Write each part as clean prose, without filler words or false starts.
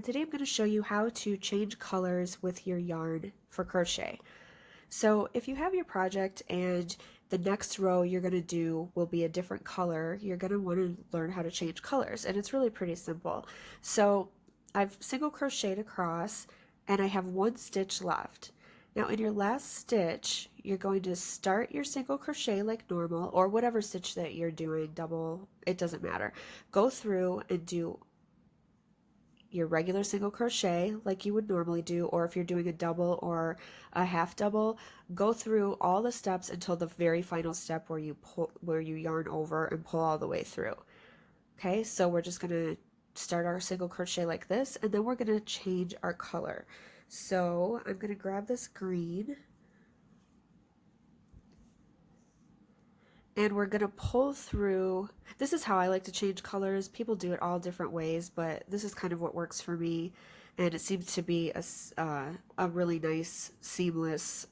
and today I'm going to show you how to change colors with your yarn for crochet. So if you have your project and the next row you're going to do will be a different color, you're going to want to learn how to change colors, and it's really pretty simple. So I've single crocheted across and I have one stitch left. Now in your last stitch, you're going to start your single crochet like normal, or whatever stitch that you're doing, double, it doesn't matter. Go through and do your regular single crochet like you would normally do, or if you're doing a double or a half double, go through all the steps until the very final step where you yarn over and pull all the way through. Okay, so we're just going to start our single crochet like this, and then we're going to change our color. So I'm going to grab this green, and we're going to pull through. This is how I like to change colors. People do it all different ways, but this is kind of what works for me, and it seems to be a really nice seamless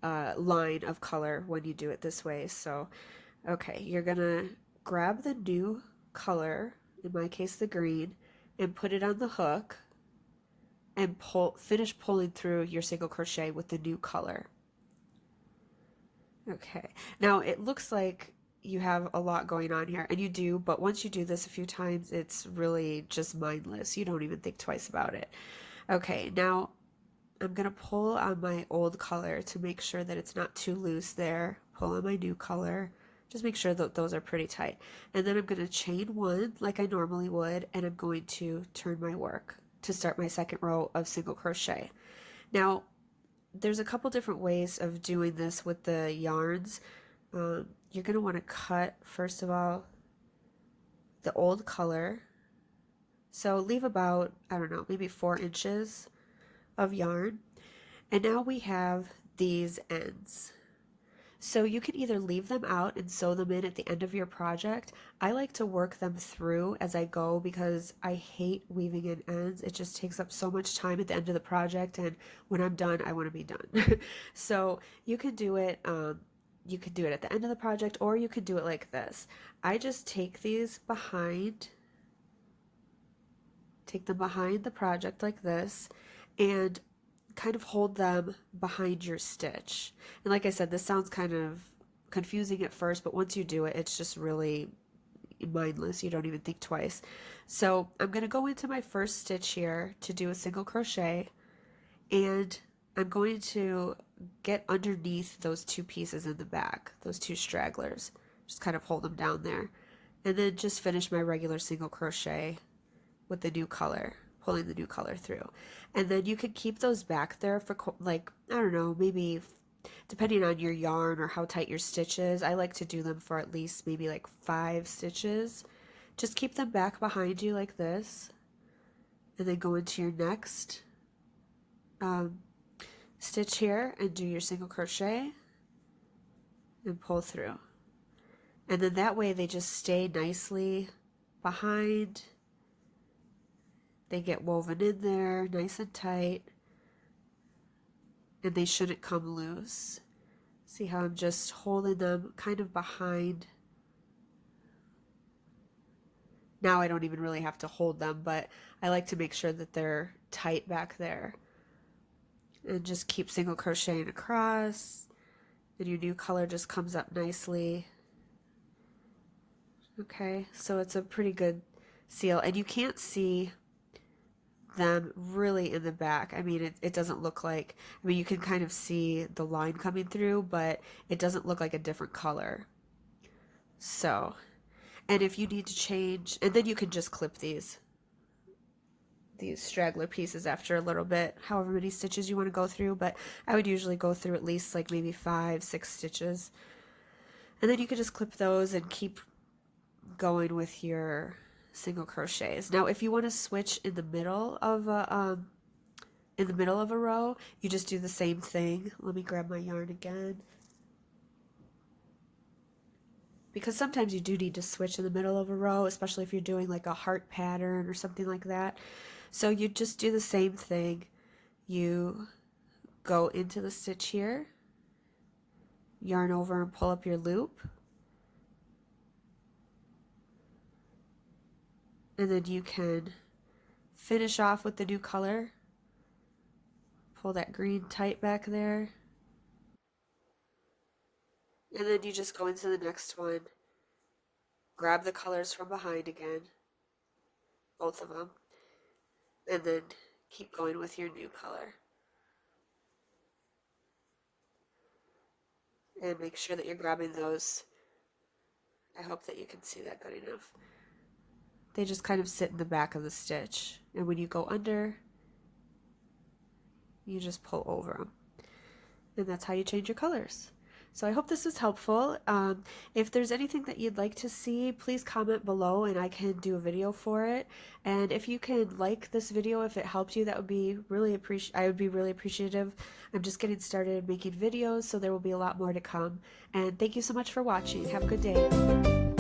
line of color when you do it this way. So okay, you're going to grab the new color, in my case the green, and put it on the hook and finish pulling through your single crochet with the new color. Okay, now it looks like you have a lot going on here, and you do, but once you do this a few times, it's really just mindless. You don't even think twice about it. Okay, now I'm gonna pull on my old color to make sure that it's not too loose there. Pull on my new color. Just make sure that those are pretty tight. And then I'm gonna chain one like I normally would, and I'm going to turn my work to start my second row of single crochet. Now, there's a couple different ways of doing this with the yarns. You're going to want to cut, first of all, the old color. So leave about, I don't know, maybe 4 inches of yarn. And now we have these ends. So you can either leave them out and sew them in at the end of your project. I like to work them through as I go because I hate weaving in ends. It just takes up so much time at the end of the project, and when I'm done, I want to be done. So you can do it. You could do it at the end of the project, or you could do it like this. I just take these behind, take them behind the project like this, and kind of hold them behind your stitch. And like I said, this sounds kind of confusing at first, but once you do it, it's just really mindless. You don't even think twice. So I'm going to go into my first stitch here to do a single crochet, and I'm going to get underneath those two pieces in the back, those two stragglers. Just kind of hold them down there, and then just finish my regular single crochet with the new color, pulling the new color through. And then you could keep those back there for like, I don't know, maybe depending on your yarn or how tight your stitch is. I like to do them for at least maybe like 5 stitches. Just keep them back behind you like this, and then go into your next stitch here and do your single crochet and pull through. And then that way they just stay nicely behind. They get woven in there nice and tight, and they shouldn't come loose. See how I'm just holding them kind of behind. Now I don't even really have to hold them, but I like to make sure that they're tight back there. And just keep single crocheting across, and your new color just comes up nicely. Okay, so it's a pretty good seal, and you can't see them really in the back. I mean, it doesn't look like, I mean, you can kind of see the line coming through, but it doesn't look like a different color. So, and if you need to change, and then you can just clip these straggler pieces after a little bit, however many stitches you want to go through, but I would usually go through at least like maybe 5-6 stitches. And then you can just clip those and keep going with your single crochets. Now if you want to switch in the middle of a row, you just do the same thing. Let me grab my yarn again, because sometimes you do need to switch in the middle of a row, especially if you're doing like a heart pattern or something like that. So you just do the same thing. You go into the stitch here, yarn over and pull up your loop, and then you can finish off with the new color. Pull that green tight back there. And then you just go into the next one. Grab the colors from behind again, both of them, and then keep going with your new color. And make sure that you're grabbing those. I hope that you can see that good enough. They just kind of sit in the back of the stitch. And when you go under, you just pull over them. And that's how you change your colors. So I hope this was helpful. If there's anything that you'd like to see, please comment below and I can do a video for it. And if you could like this video, if it helped you, that would be really I would be really appreciative. I'm just getting started making videos, so there will be a lot more to come. And thank you so much for watching. Have a good day.